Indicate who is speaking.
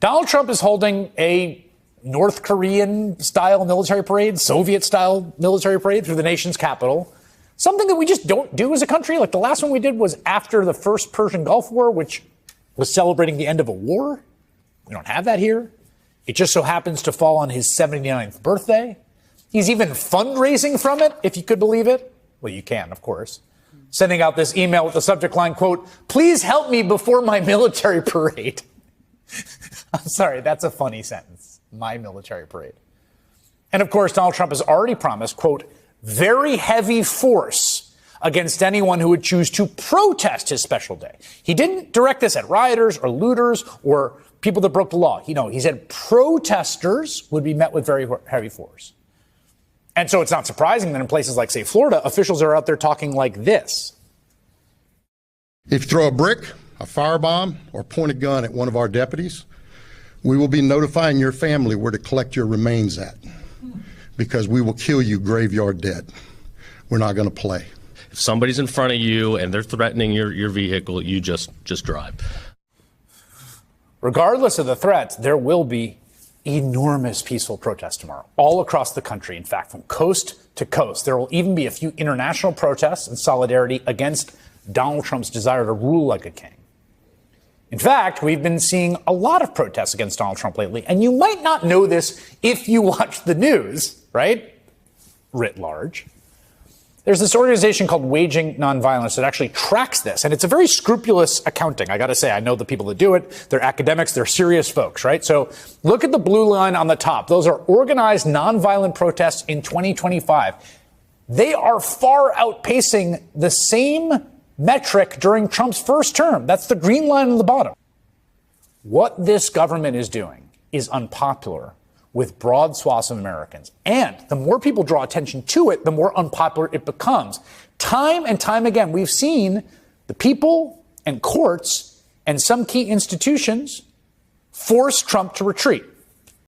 Speaker 1: Donald Trump is holding a North Korean-style military parade, Soviet-style military parade through the nation's capital, something that we just don't do as a country. Like the last one we did was after the first Persian Gulf War, which was celebrating the end of a war. We don't have that here. It just so happens to fall on his 79th birthday. He's even fundraising from it, if you could believe it. Well, you can, of course. Sending out this email with the subject line, quote, "Please help me before my military parade." I'm sorry, that's a funny sentence. My military parade. And of course, Donald Trump has already promised, quote, "very heavy force against anyone who would choose to protest his special day." He didn't direct this at rioters or looters or people that broke the law. He said protesters would be met with very heavy force. And so it's not surprising that in places like, say, Florida, officials are out there talking like this.
Speaker 2: If you throw a brick, a firebomb, or point a gun at one of our deputies, we will be notifying your family where to collect your remains at, because we will kill you graveyard dead. We're not going to play.
Speaker 3: If somebody's in front of you and they're threatening your vehicle, you just drive.
Speaker 1: Regardless of the threats, there will be enormous peaceful protests tomorrow, all across the country. In fact, from coast to coast, there will even be a few international protests in solidarity against Donald Trump's desire to rule like a king. In fact, we've been seeing a lot of protests against Donald Trump lately, and you might not know this if you watch the news, right? Writ large. There's this organization called Waging Nonviolence that actually tracks this, and it's a very scrupulous accounting. I got to say, I know the people that do it. They're academics. They're serious folks, right? So look at the blue line on the top. Those are organized nonviolent protests in 2025. They are far outpacing the same metric during Trump's first term. That's the green line on the bottom. What this government is doing is unpopular with broad swaths of Americans. And the more people draw attention to it, the more unpopular it becomes. Time and time again, we've seen the people and courts and some key institutions force Trump to retreat.